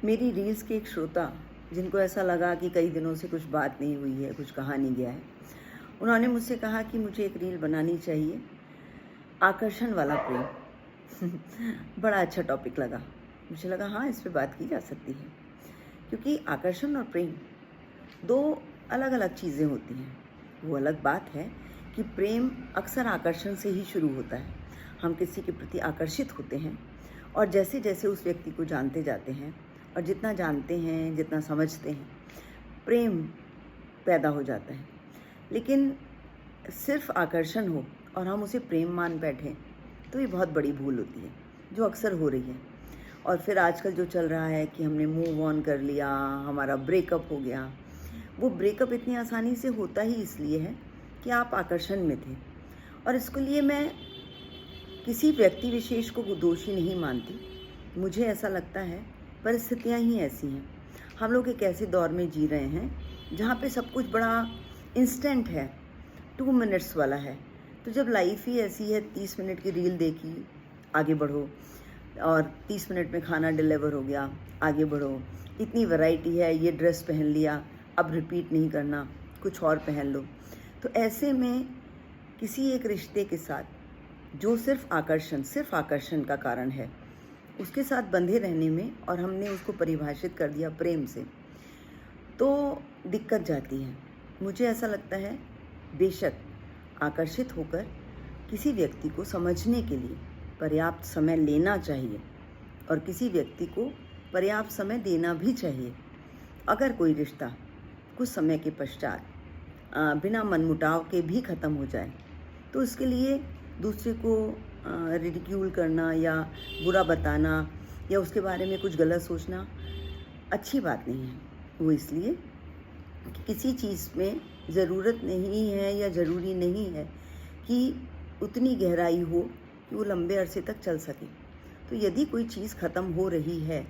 मेरी रील्स के एक श्रोता, जिनको ऐसा लगा कि कई दिनों से कुछ बात नहीं हुई है, कुछ कहा नहीं गया है, उन्होंने मुझसे कहा कि मुझे एक रील बनानी चाहिए, आकर्षण वाला प्रेम। बड़ा अच्छा टॉपिक लगा। मुझे लगा हाँ, इस पे बात की जा सकती है, क्योंकि आकर्षण और प्रेम दो अलग अलग चीज़ें होती हैं। वो अलग बात है कि प्रेम अक्सर आकर्षण से ही शुरू होता है। हम किसी के प्रति आकर्षित होते हैं और जैसे जैसे उस व्यक्ति को जानते जाते हैं और जितना जानते हैं, जितना समझते हैं, प्रेम पैदा हो जाता है। लेकिन सिर्फ आकर्षण हो और हम उसे प्रेम मान बैठें तो ये बहुत बड़ी भूल होती है, जो अक्सर हो रही है। और फिर आजकल जो चल रहा है कि हमने मूव ऑन कर लिया, हमारा ब्रेकअप हो गया। वो ब्रेकअप इतनी आसानी से होता ही इसलिए है कि आप आकर्षण में थे। और इसके लिए मैं किसी व्यक्ति विशेष को दोषी नहीं मानती। मुझे ऐसा लगता है परिस्थितियाँ ही ऐसी हैं। हम लोग एक ऐसे दौर में जी रहे हैं जहाँ पे सब कुछ बड़ा इंस्टेंट है, 2 मिनट्स वाला है। तो जब लाइफ ही ऐसी है, 30 मिनट की रील देखी, आगे बढ़ो, और 30 मिनट में खाना डिलीवर हो गया, आगे बढ़ो, इतनी वैरायटी है, ये ड्रेस पहन लिया, अब रिपीट नहीं करना, कुछ और पहन लो। तो ऐसे में किसी एक रिश्ते के साथ जो सिर्फ आकर्षण का कारण है, उसके साथ बंधे रहने में, और हमने उसको परिभाषित कर दिया प्रेम से, तो दिक्कत जाती है। मुझे ऐसा लगता है बेशक आकर्षित होकर किसी व्यक्ति को समझने के लिए पर्याप्त समय लेना चाहिए और किसी व्यक्ति को पर्याप्त समय देना भी चाहिए। अगर कोई रिश्ता कुछ समय के पश्चात बिना मनमुटाव के भी ख़त्म हो जाए, तो इसके लिए दूसरे को रिडिक्यूल करना या बुरा बताना या उसके बारे में कुछ गलत सोचना अच्छी बात नहीं है। वो इसलिए कि किसी चीज़ में ज़रूरत नहीं है या ज़रूरी नहीं है कि उतनी गहराई हो कि वो लंबे अरसे तक चल सके। तो यदि कोई चीज़ ख़त्म हो रही है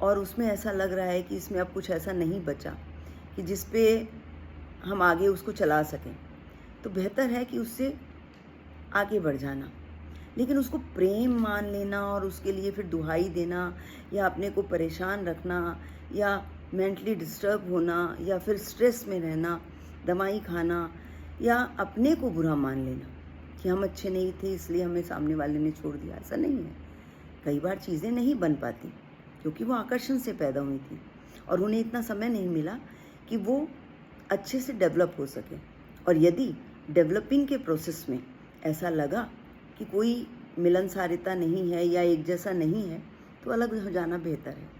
और उसमें ऐसा लग रहा है कि इसमें अब कुछ ऐसा नहीं बचा कि जिस पे हम आगे उसको चला सकें, तो बेहतर है कि उससे आगे बढ़ जाना। लेकिन उसको प्रेम मान लेना और उसके लिए फिर दुहाई देना या अपने को परेशान रखना या मेंटली डिस्टर्ब होना या फिर स्ट्रेस में रहना, दवाई खाना या अपने को बुरा मान लेना कि हम अच्छे नहीं थे इसलिए हमें सामने वाले ने छोड़ दिया, ऐसा नहीं है। कई बार चीज़ें नहीं बन पाती क्योंकि वो आकर्षण से पैदा हुई थी और उन्हें इतना समय नहीं मिला कि वो अच्छे से डेवलप हो सके। और यदि डेवलपिंग के प्रोसेस में ऐसा लगा कि कोई मिलनसारिता नहीं है या एक जैसा नहीं है, तो अलग हो जाना बेहतर है।